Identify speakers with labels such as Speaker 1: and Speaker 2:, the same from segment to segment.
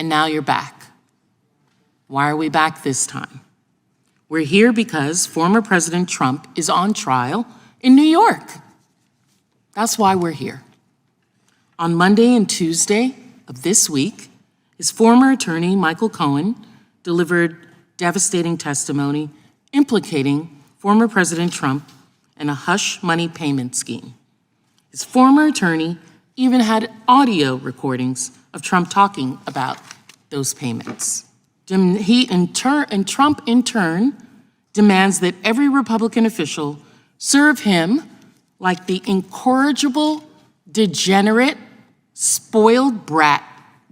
Speaker 1: now you're back. Why are we back this time? We're here because former President Trump is on trial in New York. That's why we're here. On Monday and Tuesday of this week, his former attorney, Michael Cohen, delivered devastating testimony implicating former President Trump in a hush money payment scheme. His former attorney even had audio recordings of Trump talking about those payments. Trump in turn demands that every Republican official serve him like the incorrigible, degenerate, spoiled brat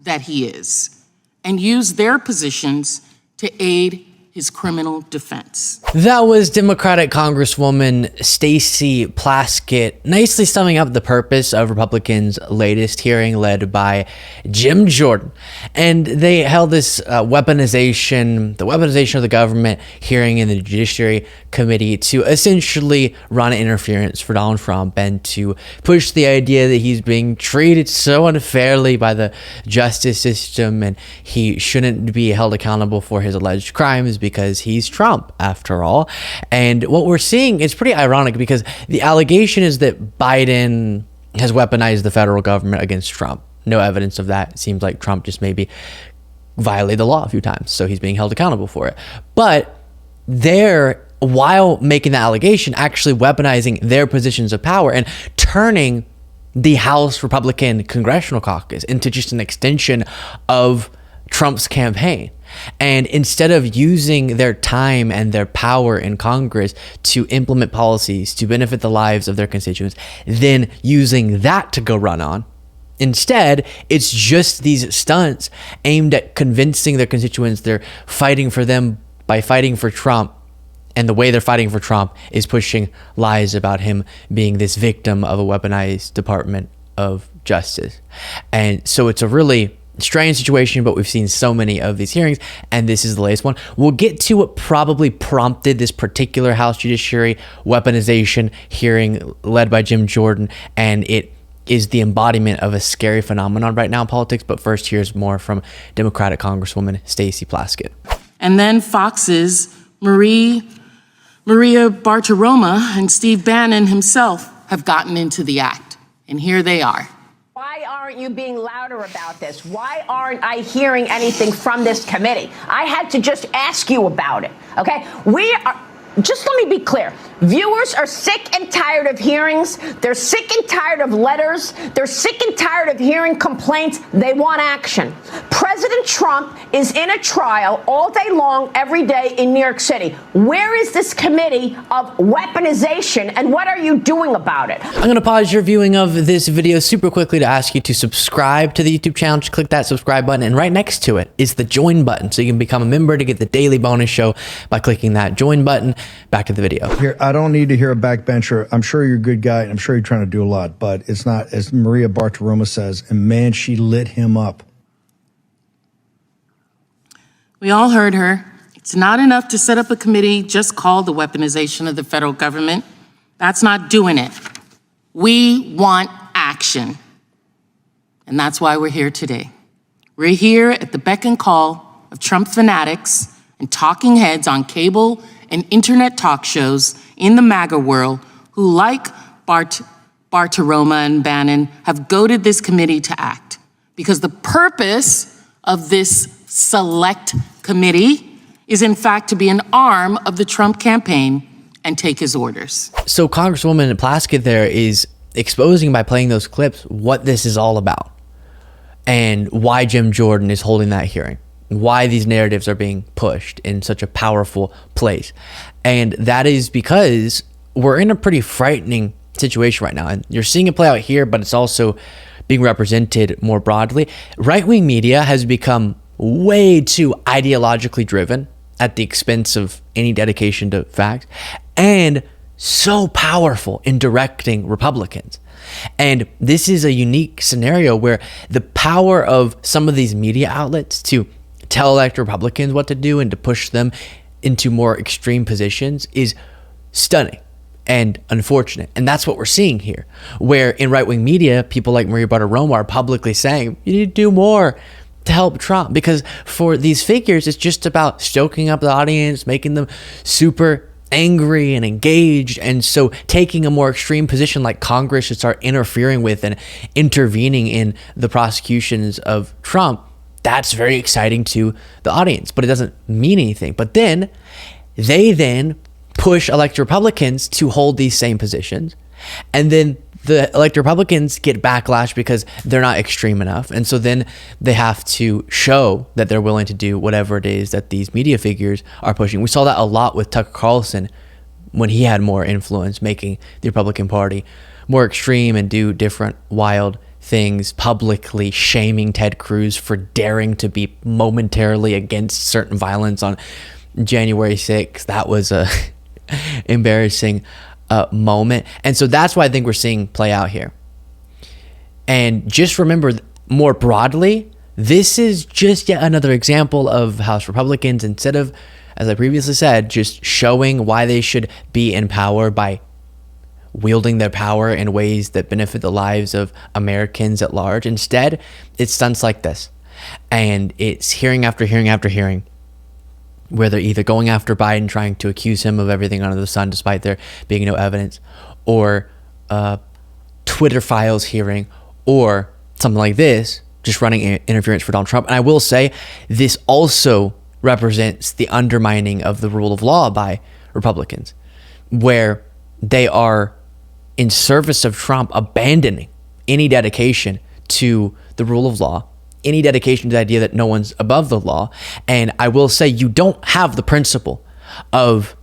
Speaker 1: that he is, and use their positions to aid his criminal defense.
Speaker 2: That was Democratic Congresswoman Stacey Plaskett nicely summing up the purpose of Republicans' latest hearing led by Jim Jordan. And they held this weaponization of the government hearing in the Judiciary Committee to essentially run interference for Donald Trump and to push the idea that he's being treated so unfairly by the justice system and he shouldn't be held accountable for his alleged crimes because he's Trump, after all. And what we're seeing is pretty ironic because the allegation is that Biden has weaponized the federal government against Trump. No evidence of that. It seems like Trump just maybe violated the law a few times, so he's being held accountable for it. But they're, while making the allegation, actually weaponizing their positions of power and turning the House Republican Congressional Caucus into just an extension of Trump's campaign. And instead of using their time and their power in Congress to implement policies to benefit the lives of their constituents, then using that to go run on, instead, it's just these stunts aimed at convincing their constituents they're fighting for them by fighting for Trump. And the way they're fighting for Trump is pushing lies about him being this victim of a weaponized Department of Justice. And so it's a really strange situation, but we've seen so many of these hearings, and this is the latest one. We'll get to what probably prompted this particular House Judiciary weaponization hearing led by Jim Jordan, and it is the embodiment of a scary phenomenon right now in politics. But first, here's more from Democratic Congresswoman Stacey Plaskett.
Speaker 1: And then Fox's Maria Bartiromo and Steve Bannon himself have gotten into the act, and here they are.
Speaker 3: Why aren't you being louder about this? Why aren't I hearing anything from this committee? I had to just ask you about it, okay? Just let me be clear. Viewers are sick and tired of hearings. They're sick and tired of letters. They're sick and tired of hearing complaints. They want action. President Trump is in a trial all day long, every day in New York City. Where is this committee of weaponization, and what are you doing about it?
Speaker 2: I'm going to pause your viewing of this video super quickly to ask you to subscribe to the YouTube channel. Just click that subscribe button, and right next to it is the join button, so you can become a member to get the daily bonus show by clicking that join button. Back to the video.
Speaker 4: Here, I don't need to hear a backbencher. I'm sure you're a good guy, and I'm sure you're trying to do a lot, but it's not, as Maria Bartiromo says, and man, she lit him up.
Speaker 1: We all heard her. It's not enough to set up a committee just called the weaponization of the federal government. That's not doing it. We want action. And that's why we're here today. We're here at the beck and call of Trump fanatics and talking heads on cable and internet talk shows in the MAGA world who, like Bartiromo and Bannon, have goaded this committee to act. Because the purpose of this select committee is, in fact, to be an arm of the Trump campaign and take his orders.
Speaker 2: So Congresswoman Plaskett there is exposing by playing those clips what this is all about and why Jim Jordan is holding that hearing. Why these narratives are being pushed in such a powerful place. And that is because we're in a pretty frightening situation right now. And you're seeing it play out here, but it's also being represented more broadly. Right-wing media has become way too ideologically driven at the expense of any dedication to facts, and so powerful in directing Republicans. And this is a unique scenario where the power of some of these media outlets to tell elected Republicans what to do and to push them into more extreme positions is stunning and unfortunate. And that's what we're seeing here, where in right-wing media, people like Maria Bartiromo are publicly saying, you need to do more to help Trump, because for these figures, it's just about stoking up the audience, making them super angry and engaged. And so taking a more extreme position like Congress should start interfering with and intervening in the prosecutions of Trump, that's very exciting to the audience, but it doesn't mean anything. But then they push elected Republicans to hold these same positions. And then the elected Republicans get backlash because they're not extreme enough. And so then they have to show that they're willing to do whatever it is that these media figures are pushing. We saw that a lot with Tucker Carlson when he had more influence, making the Republican Party more extreme and do different wild things, publicly shaming Ted Cruz for daring to be momentarily against certain violence on January 6th. That was a embarrassing moment. And so that's what I think we're seeing play out here. And just remember, more broadly, this is just yet another example of House Republicans, instead of, as I previously said, just showing why they should be in power by wielding their power in ways that benefit the lives of Americans at large. Instead, it's stunts like this. And it's hearing after hearing after hearing, where they're either going after Biden, trying to accuse him of everything under the sun despite there being no evidence, or Twitter files hearing, or something like this, just running interference for Donald Trump. And I will say, this also represents the undermining of the rule of law by Republicans, where they are, in service of Trump, abandoning any dedication to the rule of law, any dedication to the idea that no one's above the law. And I will say, you don't have the principle of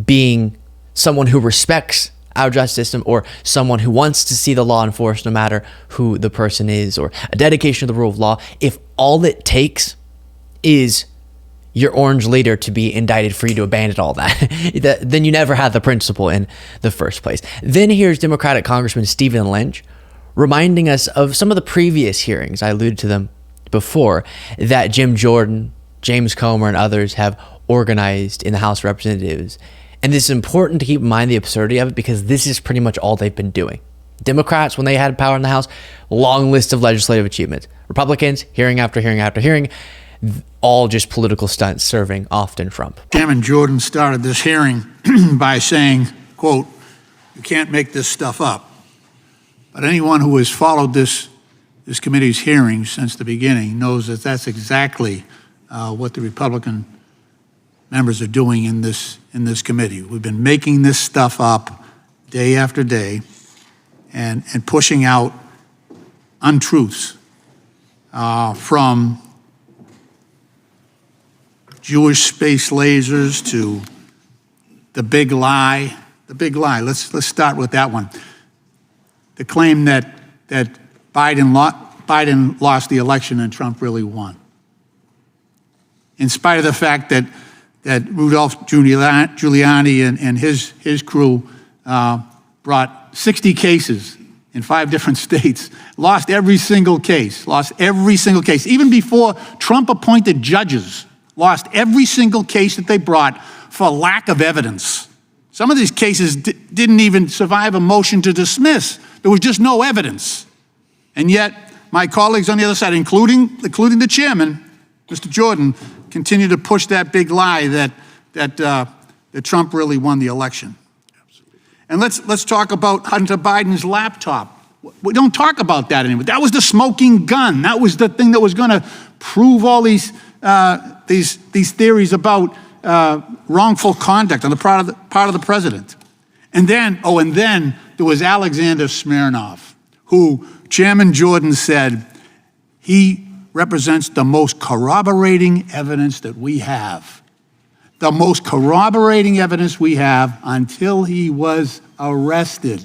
Speaker 2: being someone who respects our justice system, or someone who wants to see the law enforced no matter who the person is, or a dedication to the rule of law, if all it takes is your orange leader to be indicted for you to abandon all that, then you never had the principle in the first place. Then here's Democratic Congressman Stephen Lynch reminding us of some of the previous hearings, I alluded to them before, that Jim Jordan, James Comer, and others have organized in the House of Representatives. And this is important to keep in mind, the absurdity of it, because this is pretty much all they've been doing. Democrats, when they had power in the House, long list of legislative achievements. Republicans, hearing after hearing after hearing, all just political stunts serving often Trump.
Speaker 5: Chairman Jordan started this hearing by saying, quote, "You can't make this stuff up." But anyone who has followed this committee's hearings since the beginning knows that that's exactly what the Republican members are doing in this committee. We've been making this stuff up day after day and pushing out untruths from Jewish space lasers to the big lie. The big lie. Let's start with that one. The claim that Biden lost the election and Trump really won, in spite of the fact that Rudolph Giuliani and his crew brought 60 cases in 5 different states, lost every single case, even before Trump appointed judges. Lost every single case that they brought for lack of evidence. Some of these cases didn't even survive a motion to dismiss. There was just no evidence. And yet, my colleagues on the other side, including the chairman, Mr. Jordan, continue to push that big lie that Trump really won the election. And let's talk about Hunter Biden's laptop. We don't talk about that anymore. That was the smoking gun. That was the thing that was going to prove all these theories about wrongful conduct on the part of the president. And then there was Alexander Smirnov, who Chairman Jordan said he represents the most corroborating evidence that we have. The most corroborating evidence we have until he was arrested.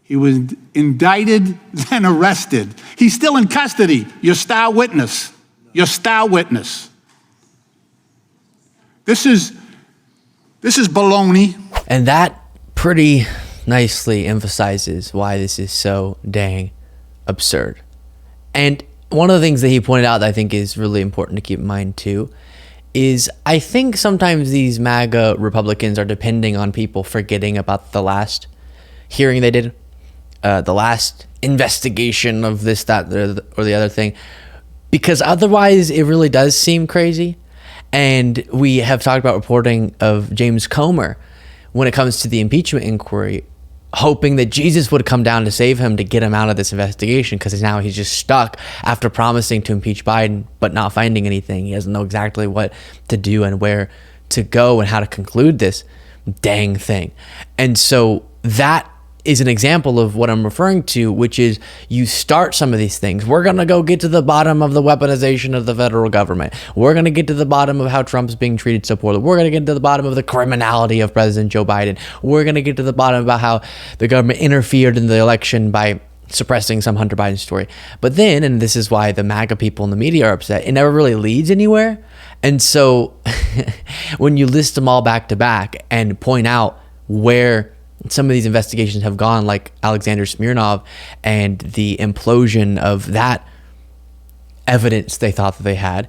Speaker 5: He was indicted, then arrested. He's still in custody. Your star witness. Your star witness. This is baloney.
Speaker 2: And that pretty nicely emphasizes why this is so dang absurd. And one of the things that he pointed out that I think is really important to keep in mind too is, I think sometimes these MAGA Republicans are depending on people forgetting about the last hearing they did, the last investigation of this, that, or the other thing, because otherwise it really does seem crazy. And we have talked about reporting of James Comer when it comes to the impeachment inquiry, hoping that Jesus would come down to save him, to get him out of this investigation, because now he's just stuck after promising to impeach Biden but not finding anything. He doesn't know exactly what to do and where to go and how to conclude this dang thing. And so that is an example of what I'm referring to, which is you start some of these things. We're going to go get to the bottom of the weaponization of the federal government. We're going to get to the bottom of how Trump's being treated so poorly. We're going to get to the bottom of the criminality of President Joe Biden. We're going to get to the bottom about how the government interfered in the election by suppressing some Hunter Biden story. But then, and this is why the MAGA people in the media are upset, it never really leads anywhere. And so when you list them all back to back and point out where some of these investigations have gone, like Alexander Smirnov and the implosion of that evidence they thought that they had,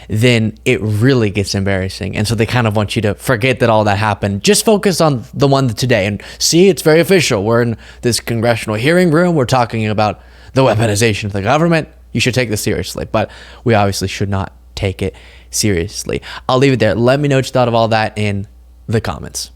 Speaker 2: then it really gets embarrassing. And so they kind of want you to forget that all that happened. Just focus on the one today and see, it's very official. We're in this congressional hearing room. We're talking about the weaponization of the government. You should take this seriously, but we obviously should not take it seriously. I'll leave it there. Let me know what you thought of all that in the comments.